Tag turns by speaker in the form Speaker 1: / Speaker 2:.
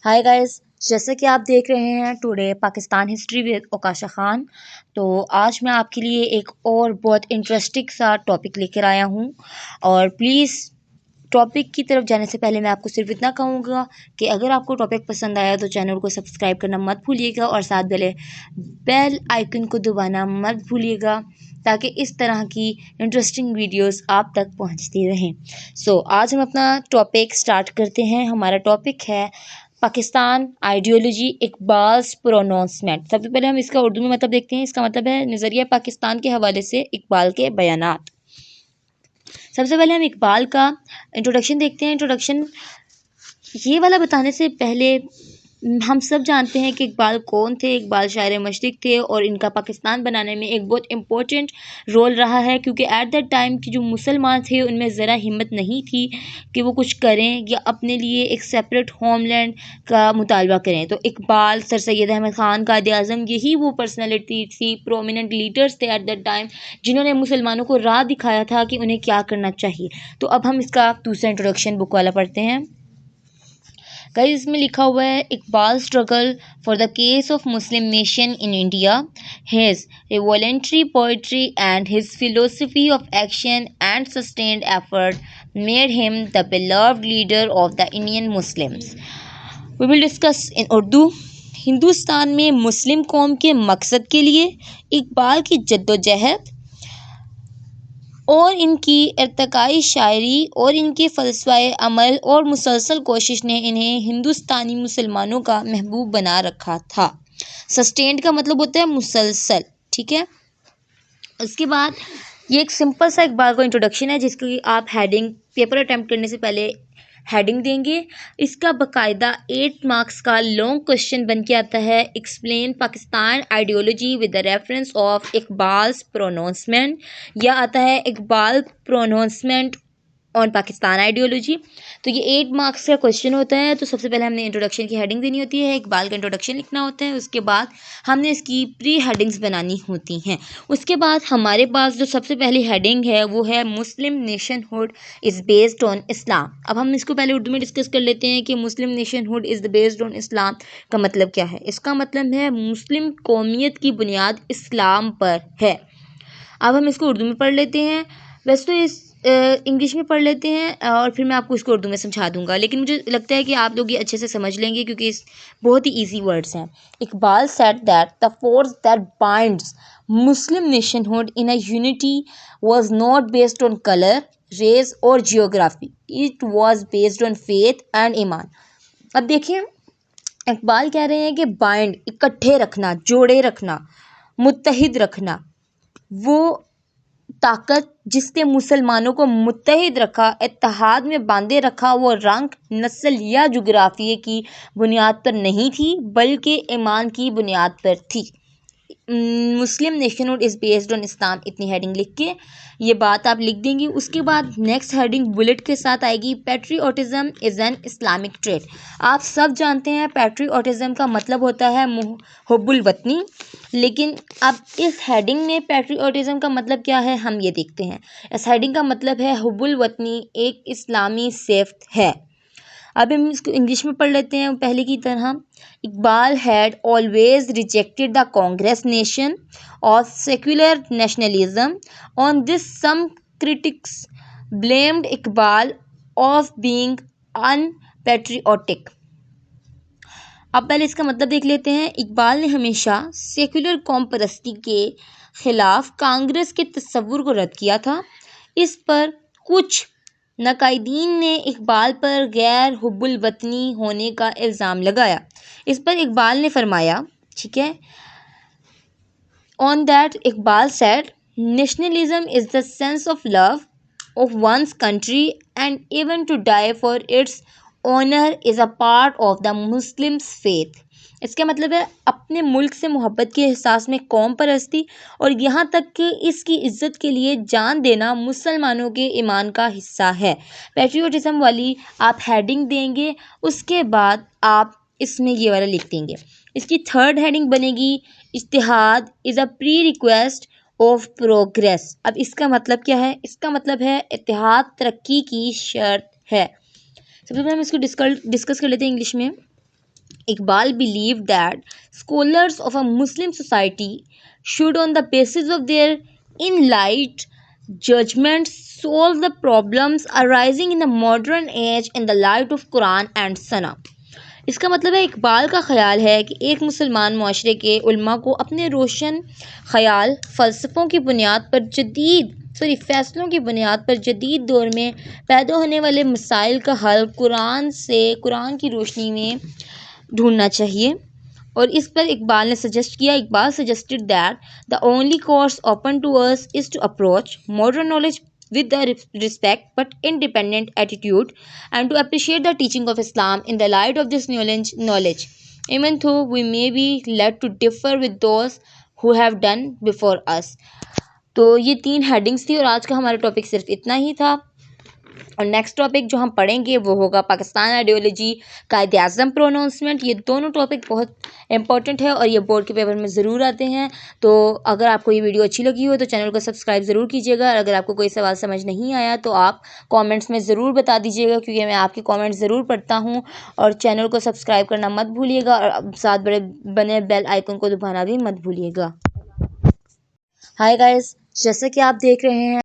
Speaker 1: Hi guys, जैसे कि आप देख रहे हैं today Pakistan history with Okasha Khan. तो आज मैं आपके लिए एक और बहुत इंटरेस्टिंग सा टॉपिक लेकर आया हूं। और प्लीज़ टॉपिक की तरफ जाने से पहले मैं आपको सिर्फ इतना कहूँगा कि अगर आपको टॉपिक पसंद आया तो चैनल को सब्सक्राइब करना मत भूलिएगा और साथ वाले बेल आइकन को दबाना मत भूलिएगा, ताकि इस तरह की इंटरेस्टिंग वीडियोस आप तक पहुंचती रहें। आज हम अपना टॉपिक स्टार्ट करते हैं। हमारा टॉपिक है पाकिस्तान आइडियोलॉजी, इकबाल्स प्रोनाउंसमेंट। सबसे पहले हम इसका उर्दू में मतलब देखते हैं। इसका मतलब है नज़रिया पाकिस्तान के हवाले से इकबाल के बयानात। सबसे पहले हम इकबाल का इंट्रोडक्शन देखते हैं। इंट्रोडक्शन ये वाला बताने से पहले हम सब जानते हैं कि इकबाल कौन थे। इकबाल शायर मशरिक़ थे और इनका पाकिस्तान बनाने में एक बहुत इम्पोर्टेंट रोल रहा है, क्योंकि एट दैट टाइम की जो मुसलमान थे उनमें ज़रा हिम्मत नहीं थी कि वो कुछ करें या अपने लिए एक सेपरेट होमलैंड का मुतालबा करें। तो इकबाल, सर सैयद अहमद ख़ान, कायद आज़म, यही वो पर्सनैलिटी थी, प्रोमिनेंट लीडर्स थे एट दैट टाइम, जिन्होंने मुसलमानों को राह दिखाया था कि उन्हें क्या करना चाहिए। तो अब हम इसका दूसरा इंट्रोडक्शन बुक वाला पढ़ते हैं। गाइस, इसमें लिखा हुआ है Iqbal struggle for the case of Muslim nation in India, his revolutionary poetry and his philosophy of action and sustained effort made him the beloved leader of the Indian Muslims. We will discuss in Urdu. Hindustan में मुस्लिम कौम के मकसद के लिए इकबाल की जद्दोजहद और इनकी इर्तिकाई शायरी और इनके फ़लसफ़े अमल और मुसलसल कोशिश ने इन्हें हिंदुस्तानी मुसलमानों का महबूब बना रखा था। सस्टेन्ड का मतलब होता है मुसलसल, ठीक है। उसके बाद ये एक सिंपल सा इकबाल का इंट्रोडक्शन है, जिसकी आप हेडिंग पेपर अटैम्प्ट करने से पहले हेडिंग देंगे। इसका बाकायदा 8 मार्क्स का लॉन्ग क्वेश्चन बन के आता है। Explain Pakistan ideology with the reference of Iqbal's pronouncement, या आता है Iqbal pronouncement on Pakistan ideology. तो ये 8 मार्क्स का क्वेश्चन होता है। तो सबसे पहले हमने इंट्रोडक्शन की हेडिंग देनी होती है, इकबाल का इंट्रोडक्शन लिखना होता है। उसके बाद हमने इसकी प्री हेडिंग्स बनानी होती हैं। उसके बाद हमारे पास जो सबसे पहली हेडिंग है वो है मुस्लिम नेशनहुड इज़ बेस्ड ऑन इस्लाम। अब हम इसको पहले उर्दू में डिस्कस कर लेते हैं कि मुस्लिम नेशनहुड इज़ बेस्ड ऑन इस्लाम का मतलब क्या है। इसका मतलब है मुस्लिम कौमियत की बुनियाद इस्लाम पर है। अब हम इसको उर्दू में पढ़ लेते हैं। वैसे तो इस इंग्लिश में पढ़ लेते हैं और फिर मैं आपको इसको उर्दू में समझा दूंगा, लेकिन मुझे लगता है कि आप लोग ये अच्छे से समझ लेंगे क्योंकि इस बहुत ही इजी वर्ड्स हैं। Iqbal said that the force that binds Muslim nationhood in a unity was not based on colour, race और geography, it was based on faith and ईमान। अब देखिए, इकबाल कह रहे हैं कि बाइंड, इकट्ठे रखना, जोड़े रखना, मुत्तहिद रखना, वो ताकत जिसने मुसलमानों को मुत्तहिद रखा, इत्तेहाद में बांधे रखा, वो रंग, नस्ल या जुग्राफिये की बुनियाद पर नहीं थी, बल्कि ईमान की बुनियाद पर थी। मुस्लिम नेशनहुड इज़ बेस्ड ऑन इस्लाम, इतनी हेडिंग लिख के ये बात आप लिख देंगी। उसके बाद नेक्स्ट हेडिंग बुलेट के साथ आएगी, पैट्रियोटिज़म इज़ एन इस्लामिक ट्रेड। आप सब जानते हैं पैट्रियोटिज़म का मतलब होता है हुब्बुल वतनी, लेकिन अब इस हेडिंग में पैट्रियोटिज़म का मतलब क्या है हम ये देखते हैं। इस हेडिंग का मतलब है हुब्बुल वतनी एक इस्लामी सिफ़त है। अब हम इसको इंग्लिश में पढ़ लेते हैं पहले की तरह। Iqbal had always rejected the Congress nation of secular nationalism. On this some critics blamed Iqbal of being unpatriotic. अब पहले इसका मतलब देख लेते हैं। इकबाल ने हमेशा सेक्युलर कौम परस्ती के ख़िलाफ़ कांग्रेस के तस्वुर को रद्द किया था। इस पर कुछ नकाइदीन ने इकबाल पर गैर हुब्बुल वतनी होने का इल्ज़ाम लगाया। इस पर इकबाल ने फरमाया, ठीक है, on that Iqbal said nationalism is the sense of love of one's country and even to die for its honour is a part of the Muslims faith. इसका मतलब है अपने मुल्क से मोहब्बत के एहसास में कौम परस्ती और यहाँ तक कि इसकी इज़्ज़त के लिए जान देना मुसलमानों के ईमान का हिस्सा है। पैट्रियोटिज़म वाली आप हेडिंग देंगे, उसके बाद आप इसमें ये वाला लिख देंगे। इसकी थर्ड हेडिंग बनेगी, इज्तिहाद is a pre request of progress. अब इसका मतलब क्या है? इसका मतलब है इत्तेहाद तरक्की की शर्त है। सबसे पहले हम इसको डिस्कस कर लेते हैं इंग्लिश में। Iqbal believed that scholars of a Muslim society should, on the basis of their enlightened judgment, solve the problems arising in the modern age in the light of Quran and Sunnah. اس کا مطلب ہے اقبال کا خیال ہے کہ ایک مسلمان معاشرے کے علماء کو اپنے روشن خیال فلسفوں کی بنیاد پر فیصلوں کی بنیاد پر جدید دور میں پیدا ہونے والے مسائل کا حل قرآن کی روشنی میں ڈھونڈنا چاہیے. اور اس پر اقبال نے Iqbal suggested that the only course open to us is to approach modern knowledge with a respect but independent attitude and to appreciate the teaching of Islam in the light of this knowledge, even though we may be led to differ with those who have done before us. تو یہ 3 headings تھی اور آج کا ہمارا topic صرف اتنا ہی تھا. اور نیکسٹ ٹاپک جو ہم پڑھیں گے وہ ہوگا پاکستان آئیڈیالوجی، قائد اعظم پروناؤنسمنٹ. یہ دونوں ٹاپک بہت امپورٹنٹ ہے اور یہ بورڈ کے پیپر میں ضرور آتے ہیں. تو اگر آپ کو یہ ویڈیو اچھی لگی ہو تو چینل کو سبسکرائب ضرور کیجیے گا. اور اگر آپ کو کوئی سوال سمجھ نہیں آیا تو آپ کامنٹس میں ضرور بتا دیجیے گا، کیونکہ میں آپ کے کامنٹس ضرور پڑھتا ہوں. اور چینل کو سبسکرائب کرنا مت بھولیے گا اور ساتھ بنے بیل آئیکن کو دبانا بھی مت بھولیے گا. ہائی گائز، جیسا کہ آپ دیکھ رہے ہیں